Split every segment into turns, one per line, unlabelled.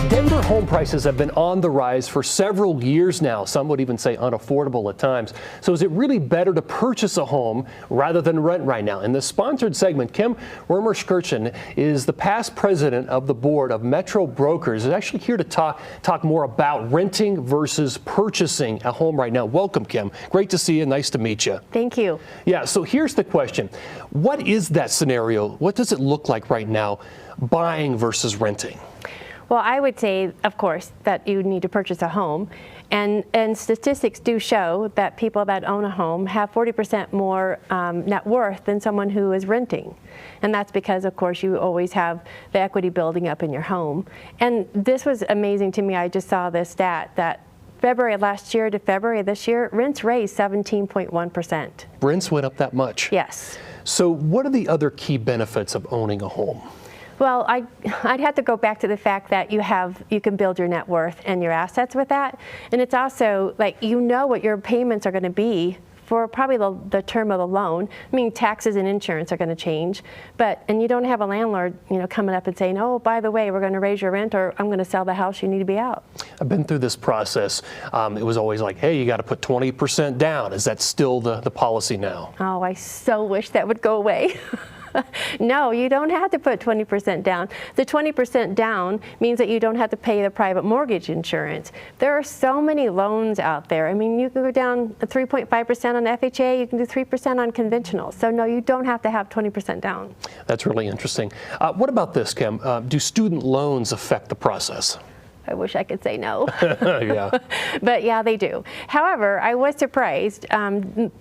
Denver home prices have been on the rise for several years now. Some would even say unaffordable at times. So is it really better to purchase a home rather than rent right now? In this sponsored segment, Kim Wermer-Skirchen is the past president of the board of Metro Brokers. Is actually here to talk more about renting versus purchasing a home right now. Welcome, Kim. Great to see you. Nice to meet you.
Thank you.
Yeah, so here's the question. What is that scenario? What does it look like right now, buying versus renting?
Well, I would say, of course, that you need to purchase a home. And statistics do show that people that own a home have 40% more net worth than someone who is renting. And that's because, of course, you always have the equity building up in your home. And this was amazing to me. I just saw this stat that February of last year to February of this year, rents raised 17.1%.
Rents went up that much?
Yes.
So what are the other key benefits of owning a home?
Well, I'd have to go back to the fact that you can build your net worth and your assets with that. And it's also like, you know what your payments are going to be for probably the term of the loan. I mean, taxes and insurance are going to change, and you don't have a landlord, coming up and saying, oh, by the way, we're going to raise your rent, or I'm going to sell the house, you need to be out. I've
been through this process. It was always like, hey, you got to put 20% down. Is that still the policy now?
Oh, I so wish that would go away. No, you don't have to put 20% down. The 20% down means that you don't have to pay the private mortgage insurance. There are so many loans out there. I mean, you can go down 3.5% on FHA, you can do 3% on conventional. So no, you don't have to have 20% down.
That's really interesting. What about this, Kim? Do student loans affect the process?
I wish I could say no.
Yeah.
But yeah, they do. However, I was surprised.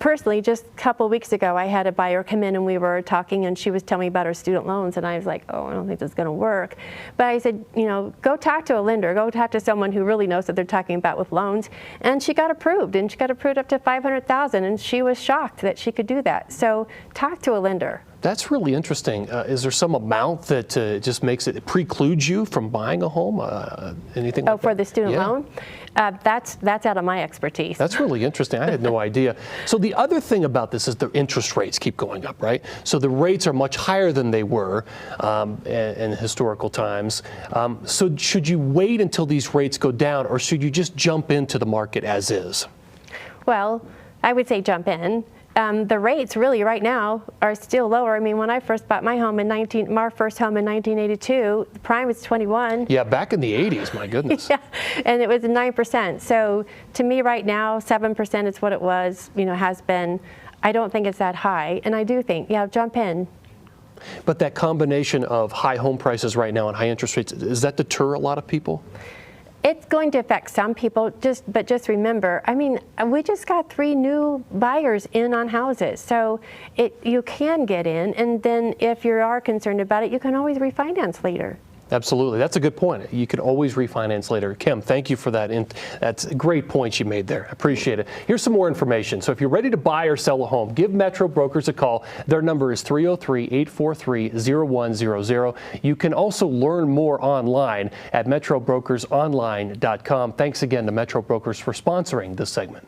Personally, just a couple of weeks ago, I had a buyer come in and we were talking, and she was telling me about her student loans, and I was like, oh, I don't think this is going to work. But I said, go talk to a lender, go talk to someone who really knows what they're talking about with loans. And she got approved, and she got approved up to $500,000, and she was shocked that she could do that. So talk to a lender.
That's really interesting. Is there some amount that just precludes you from buying a home? Anything like
for
that?
The student loan? That's out of my expertise.
That's really interesting. I had no idea. So the other thing about this is the interest rates keep going up, right? So the rates are much higher than they were in historical times. So should you wait until these rates go down, or should you just jump into the market as is?
Well, I would say jump in. The rates really right now are still lower. I mean, when I first bought my home our first home in 1982, the prime was 21.
Yeah, back in the 80s, my goodness.
Yeah, and it was 9%. So to me right now, 7% is what it was, has been. I don't think it's that high. And I do think, yeah, jump in.
But that combination of high home prices right now and high interest rates, does that deter a lot of people?
It's going to affect some people, but just remember, I mean, we just got 3 new buyers in on houses. So you can get in, and then if you are concerned about it, you can always refinance later.
Absolutely. That's a good point. You can always refinance later. Kim, thank you for that. That's great points you made there. I appreciate it. Here's some more information. So if you're ready to buy or sell a home, give Metro Brokers a call. Their number is 303-843-0100. You can also learn more online at metrobrokersonline.com. Thanks again to Metro Brokers for sponsoring this segment.